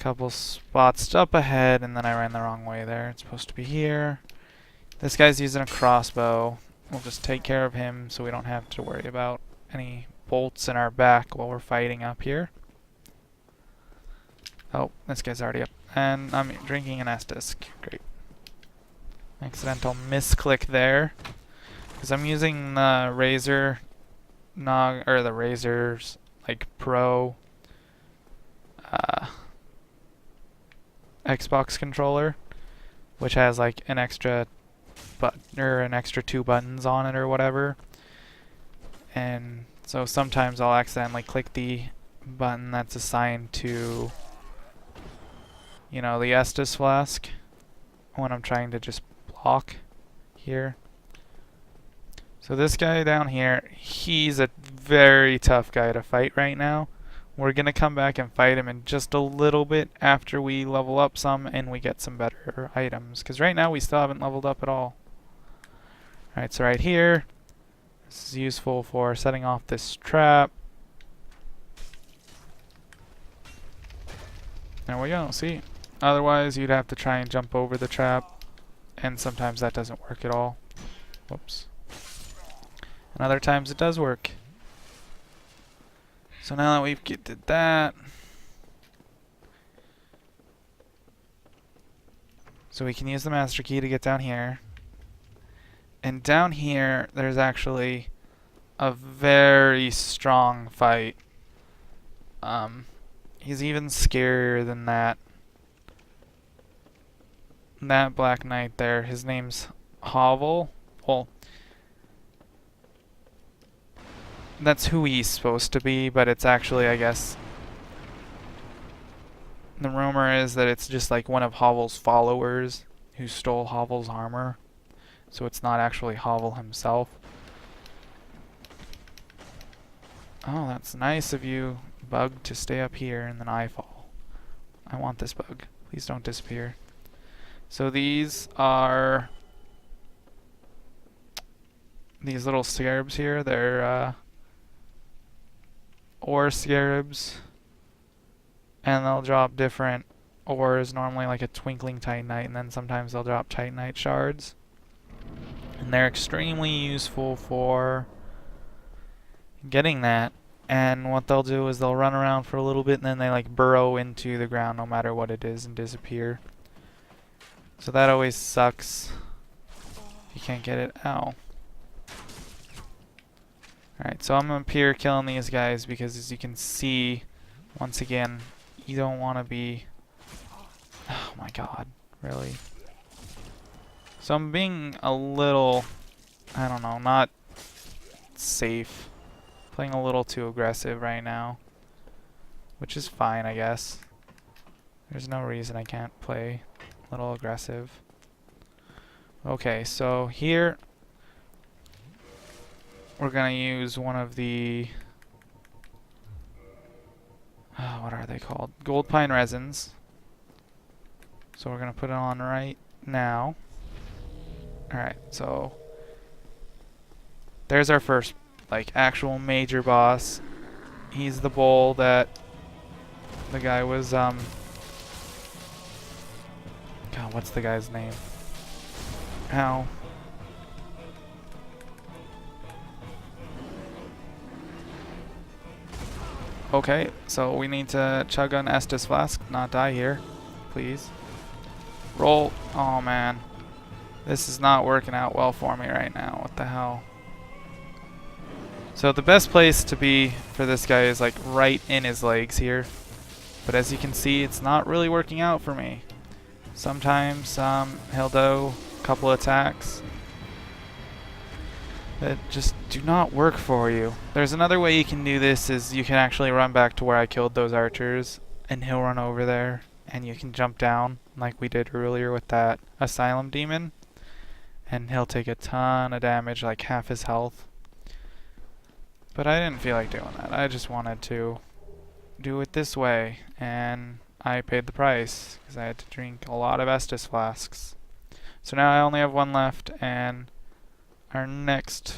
couple spots up ahead, and then I ran the wrong way there. It's supposed to be here. This guy's using a crossbow. We'll just take care of him so we don't have to worry about any bolts in our back while we're fighting up here. Oh, this guy's already up. And I'm drinking an Estus. Great. Accidental misclick there. Because I'm using the Razer Nog, or the Razer's like Pro Xbox controller, which has like an extra an extra 2 buttons on it or whatever. And so sometimes I'll accidentally click the button that's assigned to, you know, the Estus flask when I'm trying to just block here. So this guy down here, he's a very tough guy to fight right now. We're going to come back and fight him in just a little bit after we level up some and we get some better items. Because right now we still haven't leveled up at all. Alright, so right here, this is useful for setting off this trap. There we go, see? Otherwise you'd have to try and jump over the trap, and sometimes that doesn't work at all. Whoops. And other times it does work. So now that we've did that, so we can use the master key to get down here. And down here, there's actually a very strong fight. He's even scarier than that. That Black Knight there, his name's Hovel. Well, that's who he's supposed to be, but it's actually, I guess, the rumor is that it's just like one of Hovel's followers who stole Hovel's armor. So it's not actually Hovel himself. Oh, that's nice of you, bug, to stay up here and then I fall. I want this bug. Please don't disappear. So these are these little scarabs here. They're ore scarabs, and they'll drop different ores, normally like a twinkling titanite, and then sometimes they'll drop titanite shards. And they're extremely useful for getting that. And what they'll do is they'll run around for a little bit and then they like burrow into the ground no matter what it is and disappear. So that always sucks. You can't get it. Ow. Alright, so I'm up here killing these guys because, as you can see, once again, you don't want to be... Oh my god, really? So I'm being a little, I don't know, not safe. Playing a little too aggressive right now. Which is fine, I guess. There's no reason I can't play a little aggressive. Okay, so here we're gonna use one of the what are they called? Gold pine resins. So we're gonna put it on right now. Alright, so there's our first like actual major boss. He's the bull that the guy was God, what's the guy's name? Ow. Okay, so we need to chug an Estus flask, not die here. Please. Roll. Oh man. This is not working out well for me right now. What the hell? So the best place to be for this guy is like right in his legs here. But as you can see, it's not really working out for me. Sometimes he'll do a couple attacks that just do not work for you. There's another way you can do this, is you can actually run back to where I killed those archers and he'll run over there and you can jump down like we did earlier with that asylum demon. And he'll take a ton of damage, like half his health. But I didn't feel like doing that. I just wanted to do it this way, and I paid the price because I had to drink a lot of Estus flasks. So now I only have one left, and our next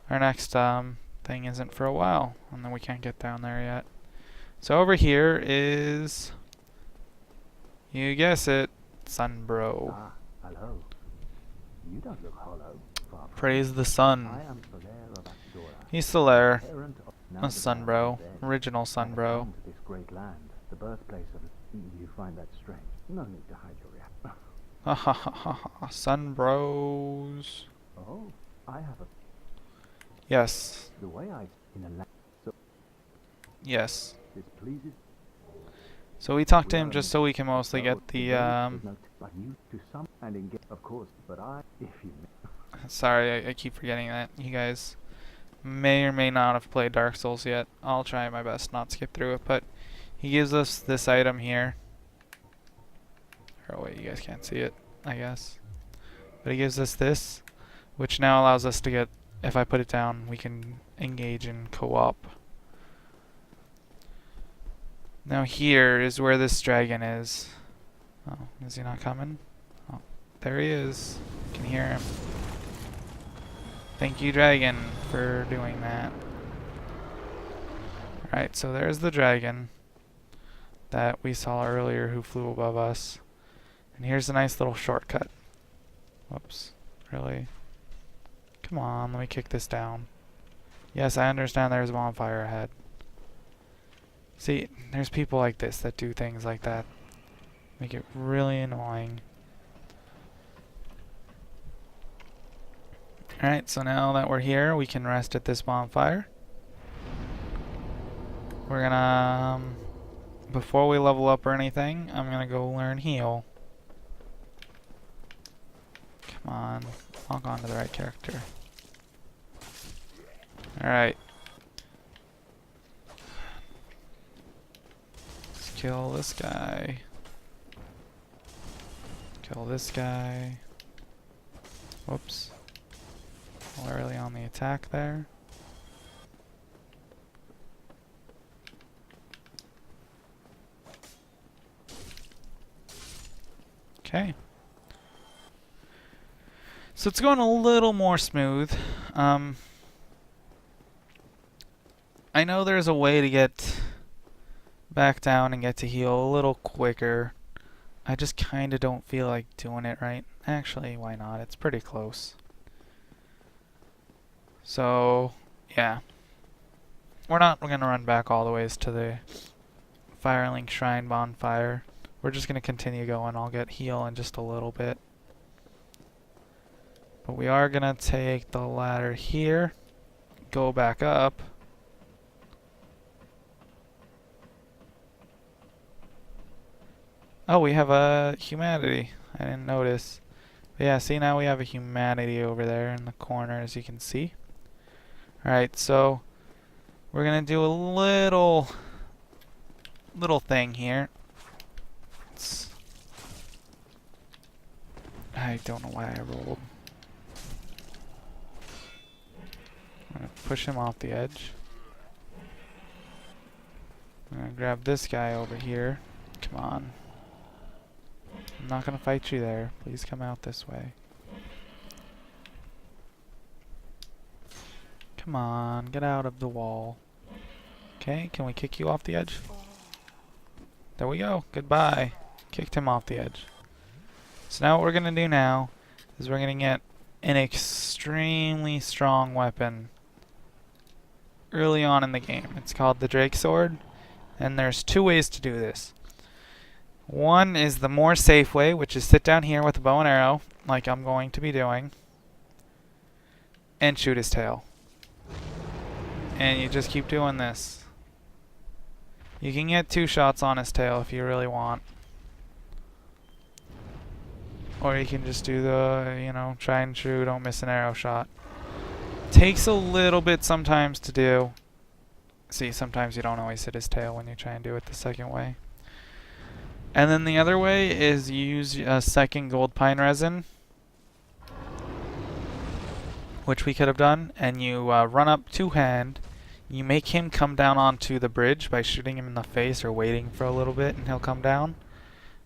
thing isn't for a while, and then we can't get down there yet. So over here is, you guess it, Sunbro. Ah, hello. You don't look hollow. Far from Praise it. the sun. I am Solaire of Asdora, He's still there. parent of A now the Sunbro. Baron of Dead. Original I have Sunbro. come to this great land, the birthplace of... You find that strange? No need to hide your reaction. Ha ha ha ha ha. Sunbros. Oh, I have a... Yes. The way I... In a land... So Yes. this pleases... So we talked to We him are just in- so we can mostly so get the, there's no but you to some and engage, of course, but I... If you... sorry, I keep forgetting that. You guys may or may not have played Dark Souls yet. I'll try my best not to skip through it, but he gives us this item here. Oh wait, you guys can't see it, I guess. But he gives us this, which now allows us to get, if I put it down, we can engage in co-op. Now here is where this dragon is. Oh, is he not coming? Oh, there he is. You can hear him. Thank you, dragon, for doing that. Alright, so there's the dragon that we saw earlier who flew above us. And here's a nice little shortcut. Whoops. Really? Come on, let me kick this down. Yes, I understand there's a bonfire ahead. See, there's people like this that do things like that. Make it really annoying. Alright, so now that we're here, we can rest at this bonfire. We're gonna... before we level up or anything, I'm gonna go learn heal. Come on, log on to the right character. Alright. Let's kill this guy. Kill this guy. Whoops. Early on the attack there. Okay. So it's going a little more smooth. I know there's a way to get back down and get to heal a little quicker. I just kind of don't feel like doing it right. Actually, why not? It's pretty close. So, yeah. We're going to run back all the ways to the Firelink Shrine bonfire. We're just going to continue going. I'll get heal in just a little bit. But we are going to take the ladder here, go back up. Oh, we have a humanity. I didn't notice. But yeah, see, now we have a humanity over there in the corner, as you can see. Alright, so we're going to do a little thing here. I don't know why I rolled. I'm going to push him off the edge. I'm going to grab this guy over here. Come on. I'm not going to fight you there. Please come out this way. Come on, get out of the wall. Okay, can we kick you off the edge? There we go. Goodbye. Kicked him off the edge. So now what we're going to do now is we're going to get an extremely strong weapon early on in the game. It's called the Drake Sword, and there's two ways to do this. One is the more safe way, which is sit down here with a bow and arrow, like I'm going to be doing, and shoot his tail. And you just keep doing this. You can get 2 shots on his tail if you really want. Or you can just do the, you know, try and true, don't miss an arrow shot. Takes a little bit sometimes to do. See, sometimes you don't always hit his tail when you try and do it the second way. And then the other way is you use a second gold pine resin, which we could have done, and you run up two-hand. You make him come down onto the bridge by shooting him in the face or waiting for a little bit, and he'll come down.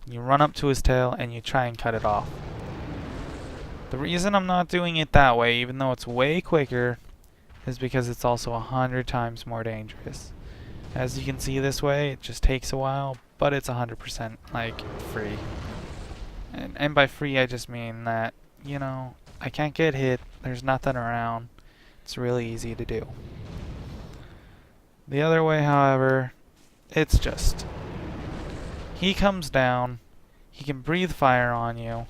You run up to his tail and you try and cut it off. The reason I'm not doing it that way, even though it's way quicker, is because it's also 100 times more dangerous. As you can see this way, it just takes a while, but it's 100% like free. And by free, I just mean that, you know, I can't get hit, there's nothing around. It's really easy to do. The other way, however, it's just, he comes down, he can breathe fire on you,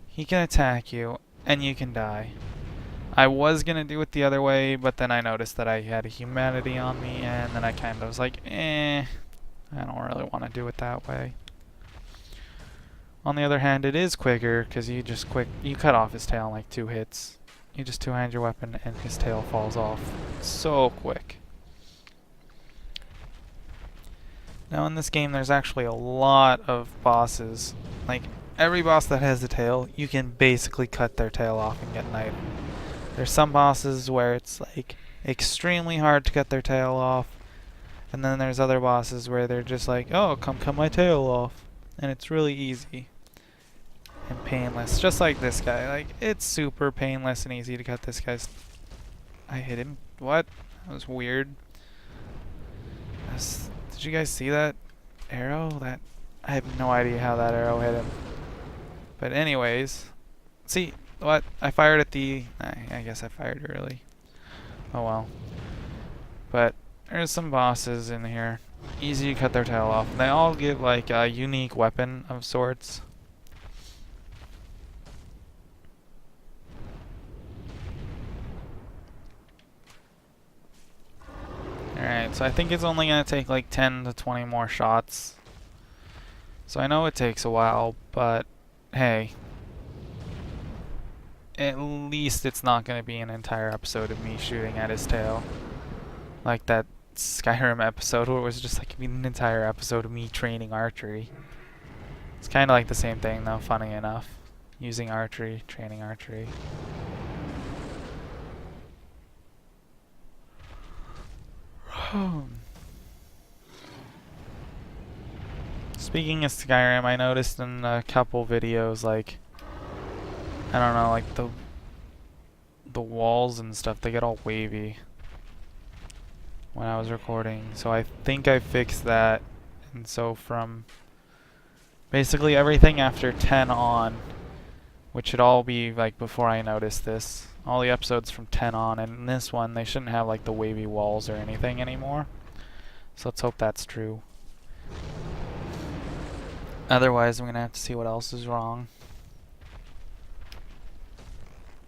he can attack you, and you can die. I was gonna do it the other way, but then I noticed that I had a humanity on me, and then I kind of was like, I don't really want to do it that way. On the other hand, it is quicker, because you cut off his tail in like 2 hits. You just two-hand your weapon, and his tail falls off. So quick. Now in this game, there's actually a lot of bosses. Like, every boss that has a tail, you can basically cut their tail off and get an item. There's some bosses where it's like extremely hard to cut their tail off, and then there's other bosses where they're just like, oh, come cut my tail off, and it's really easy and painless, just like this guy. Like, it's super painless and easy to cut this guy's. I hit him. What? That was weird. Did you guys see that arrow? That I have no idea how that arrow hit him. But anyways, see. What? I fired at the... I guess I fired early. Oh well. But there's some bosses in here. Easy to cut their tail off. They all get like a unique weapon of sorts. Alright, so I think it's only going to take like 10 to 20 more shots. So I know it takes a while, but hey. At least it's not going to be an entire episode of me shooting at his tail. Like that Skyrim episode where it was just like an entire episode of me training archery. It's kind of like the same thing though, funny enough. Using archery, training archery. Speaking of Skyrim, I noticed in a couple videos, like, I don't know, like the walls and stuff, they get all wavy when I was recording. So I think I fixed that. And so from basically everything after 10 on, which should all be like before I noticed this, all the episodes from 10 on, and in this one they shouldn't have like the wavy walls or anything anymore. So let's hope that's true. Otherwise I'm gonna have to see what else is wrong.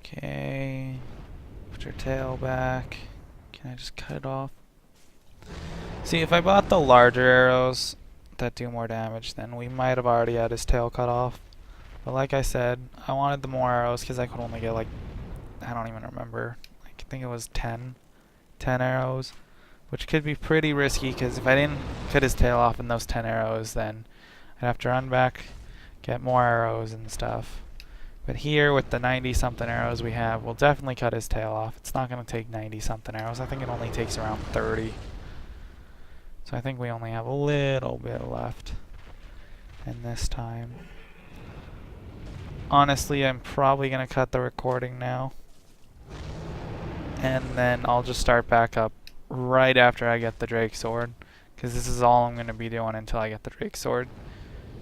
Okay, put your tail back. Can I just cut it off? See, if I bought the larger arrows that do more damage, then we might have already had his tail cut off. But like I said, I wanted the more arrows because I could only get like, I don't even remember. Like, I think it was 10 arrows, which could be pretty risky because if I didn't cut his tail off in those 10 arrows, then I'd have to run back, get more arrows and stuff. But here, with the 90-something arrows we have, we'll definitely cut his tail off. It's not going to take 90-something arrows. I think it only takes around 30. So I think we only have a little bit left. And this time, honestly, I'm probably going to cut the recording now. And then I'll just start back up right after I get the Drake Sword. Because this is all I'm going to be doing until I get the Drake Sword.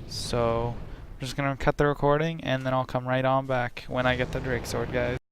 So I'm just going to cut the recording, and then I'll come right on back when I get the Drake Sword, guys.